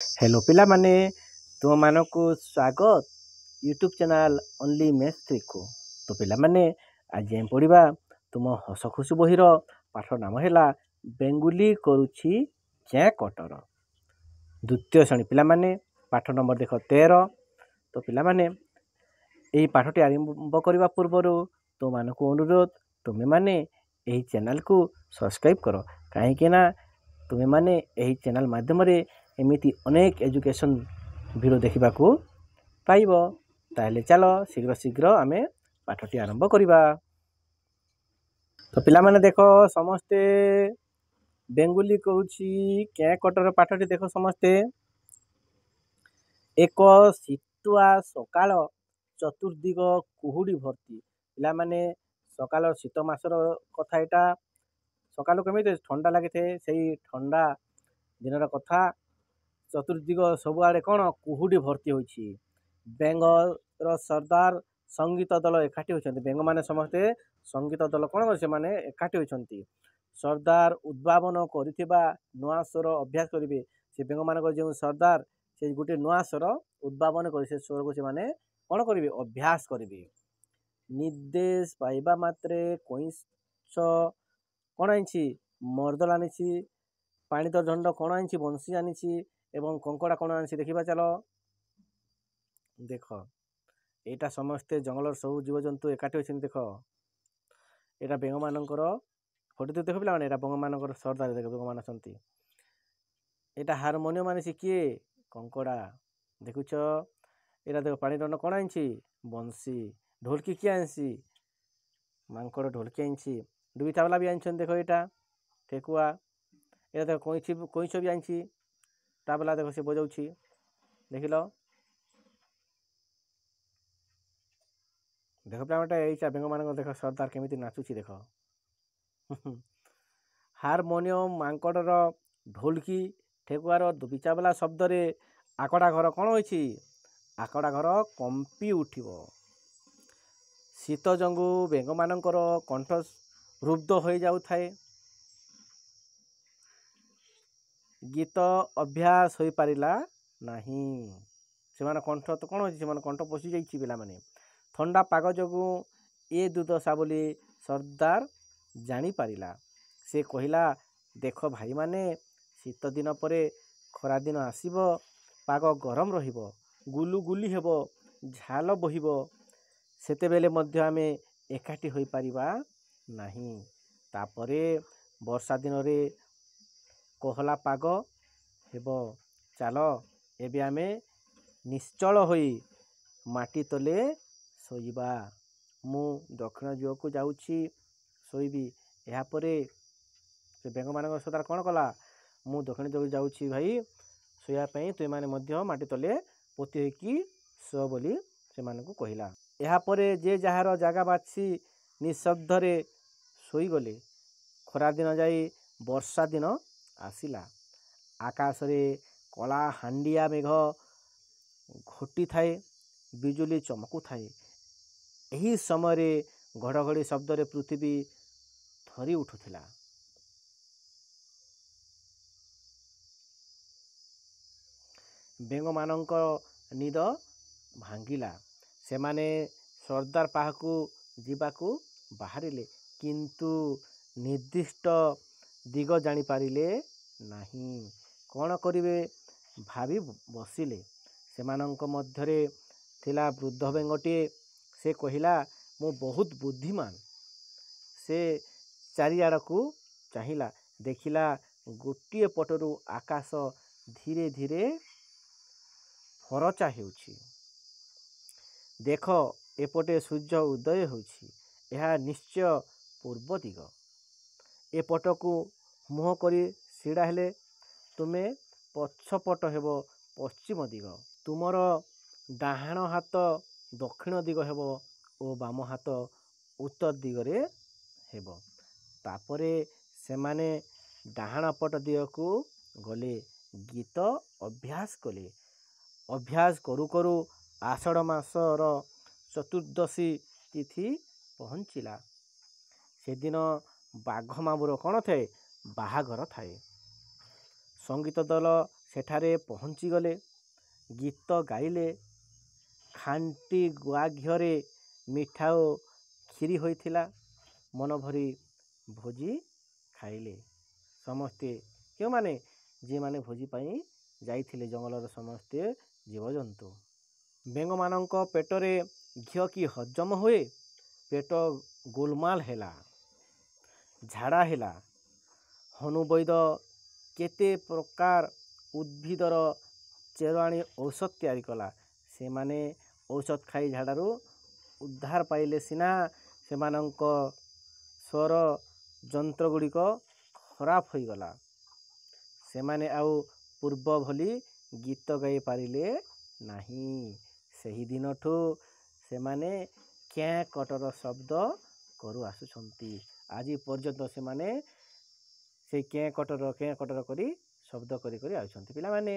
Hello पिलामाने तुमମାନଙ୍କୁ स्वागत YouTube channel only maths को। तो पिलामाने आज हम पढ़िबा तुम हस खुशी बहिर पाठ नाम है बेंगुली करुछि चै कटर। द्वितीय श्रेणी पिलामाने पाठ नंबर देख 13। तो पिलामाने यही पाठटी आरंभ करने पूर्व तुमको अनुरोध तुम्हें माने यही चैनल को सब्सक्राइब कर कहीं तुम्हें माने यही चैनल माध्यम एमिति अनेक एजुकेशन वीडियो देखा पाइब। ताहले चल शीघ्र शीघ्र आम पाठटी आरंभ करिबा। तो पिला माने देख समस्ते बेंगुली करुछि क्या कटर पाठटी देख समस्ते। एक शीतुआ सकाळ चतुर्दिग कुहुड़ी भर्ती। पिला माने सकाळ शीत मासर कथा एटा सकाळ केमिति ठंडा लगी थे सही ठंडा दिन कथा चतुर्दिग सबुआड़े कौन कुहुड़ी भर्ती होइछि। बेंगर सरदार संगीत दल एकाठी होइछन्ति। बेंग माने समस्ते संगीत दल कौन से माने एकाठी होइछन्ति। सरदार उद्भावन करिथिबा नुआ स्वर अभ्यास करिवे। से बेंग मानक जो सरदार से गोटे नुआ स्वर उद्भावन कर से स्वर को से माने कौन करिवे अभ्यास करिवे। निर्देश पाइबा मात्रे कइंछ कौन आनिछि मर्दल आनिछि। पानी तो झंड कौन आनिछि बंसी आनिछि एवं कंकड़ा कौन आनिछि देखिबा चलो। देख एटा समस्ते जंगल सब जीवजंतु एकाठी होइछन्ति। देख एटा बेंग मानकर फोटो तो देख पिला माने एटा बेंग मानकर सरदार देख बेंग मान असंती। एटा हारमोनियम आनिछि किए कंकड़ा देखुछ। एटा देख पानी दंड कौन आनिछि बंसी। ढोलकी किए आनिछि मांकड़ ढोलकी आनिछि। दुई तावला भी आनिछन देख एटा ठेकुआ। एटा देख कइछ भी आनिछि ताबला देख से बजाउछि देखिल। देख पिलाटा यही बेंग मान देख सरदार केमिति नाचुछि देख। हारमोनियम मांकड़र ढोलकी ठेकुआर बिचाबला शब्द रे आकड़ा घर कौन होइछि आकड़ा घर कंपी उठिब। शीत जंगु बेंग मानकर कंठ रुद्ध हो जाउ थाए। गीत अभ्यास हो पारिला नाही। से कंठ तो कौन हो कंठ पशि जाइछि पिला माने। ठंडा पाग जोगु ए दुर्दशा बोली सरदार जानी पारिला। से कहिला देख भाई माने शीत दिन परे खरा दिन आसीब पाग गरम रहिब गुलु गुली हेब झाल बहिब सेते बेले मध्य आमे एकाठी होई पारिबा नाही। तापरे वर्षा दिन रे कोहला पाग हेब चलो एबे आमे निश्चल होई माटी तले शोइबा। मु दक्षिण दिग को जाउछि शोइबी। या परे से बेंग मानक सरदार कौन कला मु दक्षिण दिग जाउछि भाई शोया पई तुय माने मध्य माटी तले पोती होइकी सो बोली से मानकु कहिला। या परे जे जहार जागा बाछि निशब्द रे सोई गले। खरा दिन जाई वर्षा दिन आसिला। आकाश रे कला हांडिया मेघ घोटी थाए बिजुली चमकु थाए। यही समय घड़घड़ी शब्द रे पृथ्वी थरी उठुथिला। बेंग मानक निद भांगिला। से माने सरदार पाहकु जीवाकु बाहरिले किंतु निर्दिष्ट दिग जानी पारिले नाही। कौन करिवे भावी बसिले। सेमानंक मध्यरे थिला वृद्ध बेंगटे। से कहिला मु बहुत बुद्धिमान। से चारिआडकू चाहिला देखिला गोटिए पटरू आकाश धीरे धीरे फरचा हेउछि। देख एपटे सूर्य उदय होछि। यह निश्चय पूर्व दिग। एपटकू मुह करी सिड़ा हेले तुमे पछपट हेब पश्चिम दिग। तुमर डाहाण हाथ दक्षिण दिग हेब और बाम हाथ उत्तर दिगरे हेब। तापरे सेमाने डाहाण पट दिग को गले गीत अभ्यास कले। अभ्यास करू करू आषाढ़ मासर चतुर्दशी तिथि पहुँचिला। से दिन बाघ मामुर कौन थे बाहाघर थाए। संगीत दल ସେଠାରେ ପହଞ୍ଚିଗଲେ, ଗୀତ ଗାଇଲେ, ଖାଣ୍ଟି ଗୁଆ ଘିଅରେ ମିଠା ଓ କ୍ଷୀରି ହୋଇଥିଲା। ମନ ଭରି ଭୋଜି ଖାଇଲେ ସମସ୍ତେ। କେଉଁମାନେ? ଯେଉଁମାନେ ଭୋଜି ପାଇଁ ଯାଇଥିଲେ, ଜଙ୍ଗଲର ସମସ୍ତେ ଜୀବଜନ୍ତୁ। ବେଙ୍ଗମାନଙ୍କ ପେଟରେ ଘିଅ କି ହଜମ ହୁଏ? ପେଟ ଗୋଲମାଲ ହେଲା, ଝାଡ଼ା ହେଲା। ହନୁବୈଦ କେତେ ପ୍ରକାର ଉଦ୍ଭିଦର ଚେର ଆଣି ଔଷଧ ତିଆରି କଲା। ସେମାନେ ଔଷଧ ଖାଇ ଝାଡ଼ାରୁ ଉଦ୍ଧାର ପାଇଲେ ସିନା ସେମାନଙ୍କ ସ୍ୱର ଯନ୍ତ୍ରଗୁଡ଼ିକ ଖରାପ ହୋଇଗଲା। ସେମାନେ ଆଉ ପୂର୍ବ ଭଳି ଗୀତ ଗାଇ ପାରିଲେ ନାହିଁ। ସେହି ଦିନଠୁ ସେମାନେ କେଁ କଟର ଶବ୍ଦ କରୁ ଆସୁଛନ୍ତି। ଆଜି ପର୍ଯ୍ୟନ୍ତ ସେମାନେ ସେଇ କେଁ କଟର କରି ଶବ୍ଦ କରି ଆସୁଛନ୍ତି। ପିଲାମାନେ